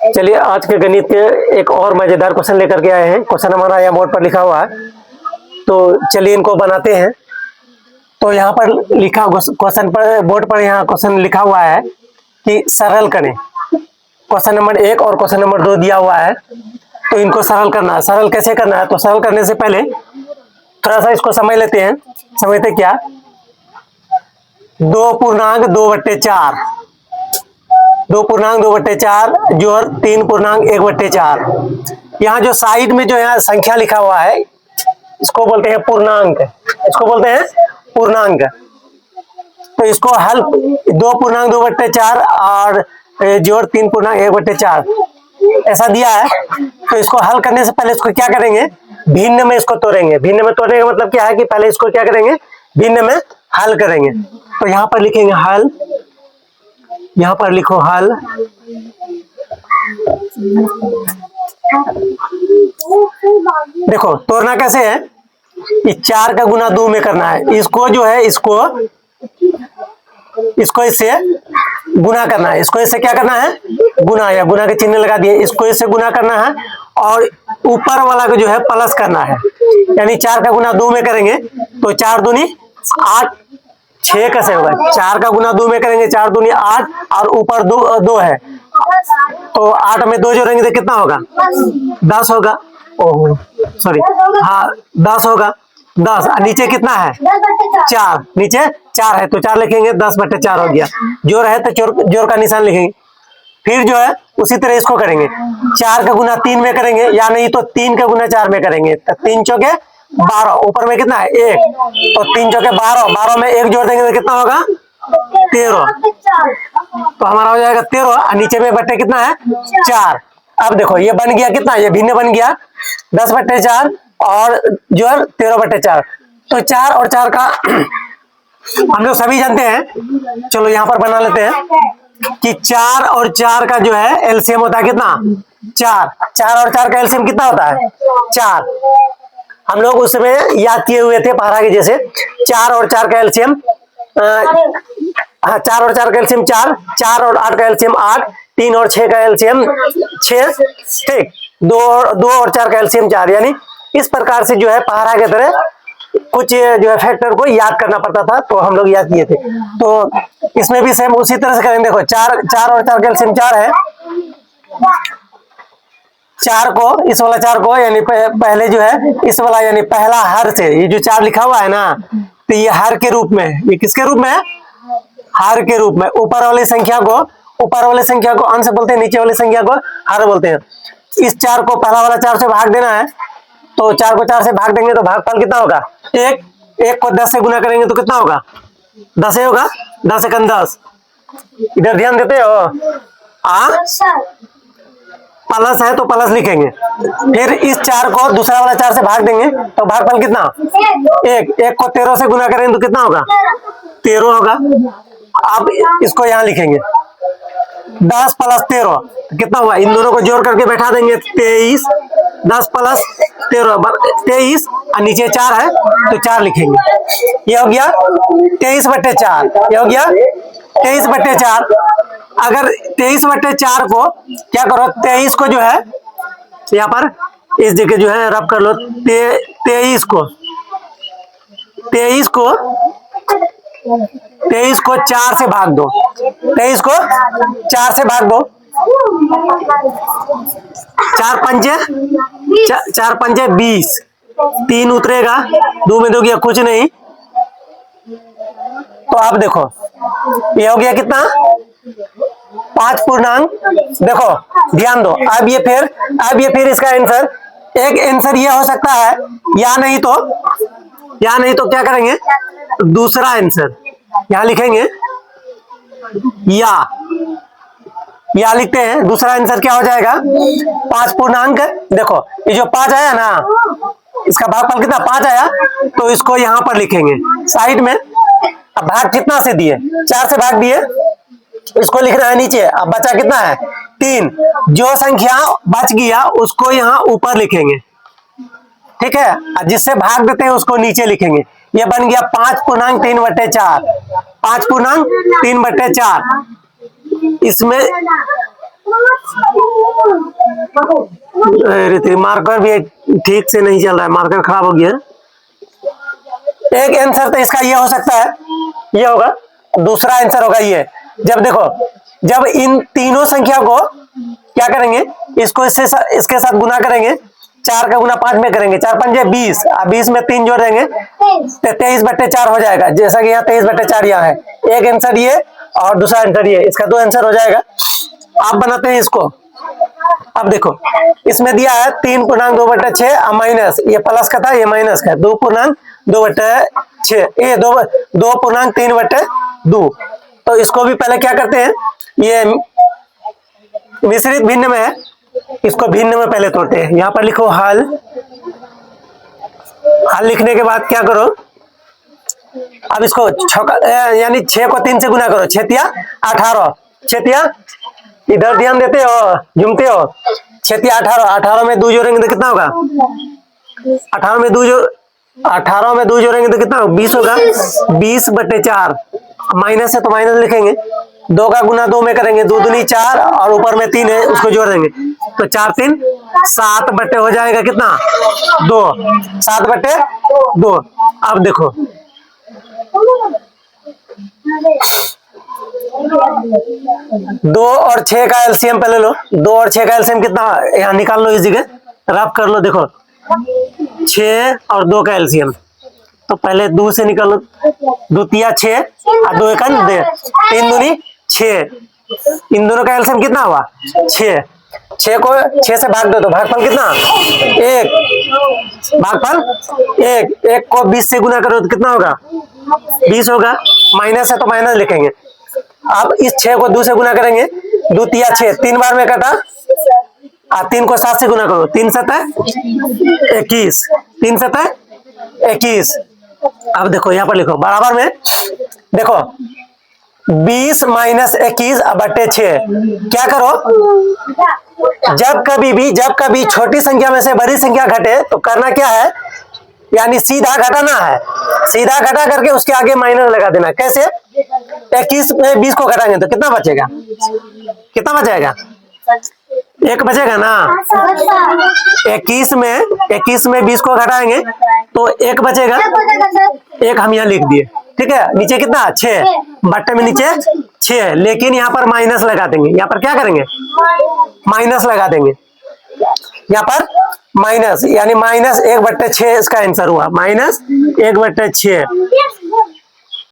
चलिए आज के गणित के एक और मजेदार क्वेश्चन लेकर के आए हैं। क्वेश्चन हमारा यहाँ बोर्ड पर लिखा हुआ है, तो चलिए इनको बनाते हैं। तो यहाँ पर लिखा क्वेश्चन पर बोर्ड पर यहाँ क्वेश्चन लिखा हुआ है कि सरल करें। क्वेश्चन नंबर 1 और क्वेश्चन नंबर 2 दिया हुआ है, तो इनको सरल करना है। सरल कैसे करना है? तो सरल करने से पहले थोड़ा सा इसको समझ लेते हैं। समझते क्या? 2.2/4 2.2/4 जोड़ 3.1/4। यहाँ जो साइड में जो यहाँ संख्या लिखा हुआ है इसको बोलते हैं पूर्णांक। इसको बोलते हैं पूर्णांक। तो इसको हल 2.2/4 और जोड़ 3.1/4 ऐसा दिया है। तो इसको हल करने से पहले इसको क्या करेंगे? भिन्न में इसको तोड़ेंगे। भिन्न में तोड़ने का मतलब क्या है कि पहले इसको क्या करेंगे? भिन्न में हल करेंगे। तो यहाँ पर लिखेंगे हल, यहाँ पर लिखो हल। देखो तोड़ना कैसे है कि 4 का गुना 2 में करना है। इसको जो है इसको इससे गुना करना है। इसको इससे क्या करना है? गुना, या गुना के चिन्ह लगा दिए। इसको इससे गुना करना है और ऊपर वाला को जो है प्लस करना है। यानी 4 का गुना 2 में करेंगे तो 4 दूनी 8, 6 कैसे होगा? 4 का गुना 2 में करेंगे 4 दूनी 8 और ऊपर 2 है, तो 8 में 2 जोड़ेंगे तो कितना होगा? 10 होगा। ओह सॉरी, हाँ 10 होगा। 10 और नीचे कितना है? 4, नीचे 4 है तो 4 लिखेंगे, 10/4 हो गया। जोड़ है तो जोड़ का निशान लिखेंगे। फिर जो है उसी तरह इसको करेंगे। 4 का गुना 3 में करेंगे, या नहीं तो 3 का गुना 4 में करेंगे। तो 3 चौके 12, ऊपर में कितना है? 1, तो 3 चौके 12, 12 में 1 जोड़ देंगे तो कितना होगा? 13। तो हमारा हो जाएगा 13 और नीचे में बट्टे कितना है? 4। अब देखो ये बन गया कितना? ये भिन्न बन गया 10/4 और जो है 13/4। तो 4 और 4 का हम लोग सभी जानते हैं। चलो यहाँ पर बना लेते हैं कि 4 और 4 का जो है एलसीएम होता है कितना? 4। 4 और 4 का एलसीएम कितना होता है? 4। हम लोग उस समय याद किए हुए थे पहाड़ा के जैसे। 4 और 4 का एलसीएम 4 और 4 का एलसीएम 4, 4 और 8 का एलसीएम 8, 3 और 6 का एलसीएम 6, ठीक। 2 और 4 का एलसीएम 4। यानी इस प्रकार से जो है पहाड़ा के तरह कुछ जो है फैक्टर को याद करना पड़ता था, तो हम लोग याद किए थे। तो इसमें भी सेम उसी तरह से करेंगे। देखो 4 और 4 का एलसीएम 4 है। 4 को, इस वाला 4 को, यानी पहले जो है इस वाला यानी पहला हर से, ये जो 4 लिखा हुआ है ना, तो ये हर के रूप में, ये किसके रूप में है? हर के रूप में। ऊपर वाली संख्या को अंश बोलते हैं, नीचे वाली संख्या को हर बोलते हैं। इस 4 को पहला वाला 4 से भाग देना है, तो 4 को 4 से भाग देंगे तो भागफल कितना होगा? 1 को 10 से गुना करेंगे तो कितना होगा? 10 ही होगा। 10 एकम 10। इधर ध्यान देते हो? प्लस है तो प्लस लिखेंगे। फिर इस 4 को दूसरा वाला 4 से भाग देंगे तो भागफल कितना? 1 को 13 से गुना करेंगे तो कितना होगा? 13 होगा। अब इसको यहाँ लिखेंगे 10 + 13 कितना हुआ? इन दोनों को जोड़ करके बैठा देंगे 23। 10 + 13 23 और नीचे 4 है तो 4 लिखेंगे। ये हो गया 23/4। ये हो गया 23/4। अगर 23/4 को क्या करो? 23 को जो है यहाँ पर इस जगह जो है रब कर लो। 23 को 4 से भाग दो। 23 को 4 से भाग दो। 4 पंजे 20, 3 उतरेगा, 2 में 2 गया कुछ नहीं। तो आप देखो ये हो गया कितना? 5 पूर्णांक। देखो ध्यान दो। अब ये फिर इसका आंसर, एक आंसर ये हो सकता है, या नहीं तो क्या करेंगे? दूसरा आंसर यहां लिखेंगे, या लिखते हैं। दूसरा आंसर क्या हो जाएगा? 5 पूर्णांक। देखो ये जो 5 आया ना, इसका भागफल कितना? 5 आया, तो इसको यहां पर लिखेंगे साइड में। अब भाग कितना से दिए? 4 से भाग दिए, इसको लिखना है नीचे। अब बचा कितना है? 3। जो संख्या बच गया उसको यहाँ ऊपर लिखेंगे, ठीक है। जिससे भाग देते हैं उसको नीचे लिखेंगे। ये बन गया 5.3/4। 5.3/4। इसमें अरे मार्कर भी ठीक से नहीं चल रहा है, मार्कर खराब हो गया। एक आंसर तो इसका ये हो सकता है, ये होगा। दूसरा आंसर होगा ये, जब देखो, जब इन तीनों संख्या को क्या करेंगे, इसको इसके साथ गुना करेंगे, 4 का गुना 5 में करेंगे, 4 पंजे 20, 20 में 3 जोड़ देंगे तो 23/4 हो जाएगा। जैसा कि यहाँ 23/4 यहाँ है। एक आंसर ये और दूसरा आंसर ये, इसका 2 आंसर हो जाएगा। आप बनाते हैं इसको। अब देखो, इसमें दिया है 3.2/6 माइनस, ये प्लस का था, ये माइनस का, 2.2/6, ये 2.3/2। तो इसको भी पहले क्या करते हैं, ये मिश्रित भिन्न में है, इसको भिन्न में पहले तोड़ते हैं। यहाँ पर लिखो हल। हल लिखने के बाद क्या करो, अब इसको यानी 6 को 3 से गुना करो, 6 तिया 18, 6 तिया, इधर ध्यान देते हो, झूमते हो, 6 तिया 18, 18 में 2 जोड़ेंगे तो कितना होगा, 18 में 2 जोड़ेंगे तो कितना होगा, 20 होगा। 20/4 माइनस है तो माइनस लिखेंगे, 2 का गुना 2 में करेंगे, 2 दूनी 4 और ऊपर में 3 है, उसको जोड़ देंगे तो 4 3 7 बटे हो जाएगा कितना, 2, 7/2। अब देखो 2 और 6 का एलसीएम पहले लो, 2 और 6 का एलसीएम कितना, यहाँ निकाल लो, इस जगह रफ कर लो। देखो 6 और 2 का एलसीएम, तो पहले 2 से निकालो, 2 तिया 6 और 2 एक 3 दूनी 6, इन दोनों का एलसीएम कितना हुआ, 6। 6 को 6 से भाग दो तो भागफल कितना, 1, भागफल 1 को 20 से गुना करो तो कितना होगा, 20 होगा। माइनस है तो माइनस लिखेंगे। अब इस 6 को 2 से गुना करेंगे, 2 तिया 6, 3 बार में कटा, 3 को 7 से गुना करो, 3 7 21, 3 7 21। अब देखो यहाँ पर लिखो बराबर में, देखो 20 - 21/6। क्या करो, जब कभी छोटी संख्या में से बड़ी संख्या घटे तो करना क्या है, यानी सीधा घटाना है, सीधा घटा करके उसके आगे माइनस लगा देना। कैसे, 21 में 20 को घटाएंगे तो कितना बचेगा, कितना बचेगा, 1 बचेगा ना। 21 में 20 को घटाएंगे तो 1 बचेगा, 1 हम यहाँ लिख दिए, ठीक है। नीचे कितना, 6 बट्टे में नीचे 6, लेकिन यहाँ पर माइनस लगा देंगे। यहाँ पर क्या करेंगे, माइनस लगा देंगे, यहाँ पर माइनस, यानी -1/6 इसका आंसर हुआ, -1/6।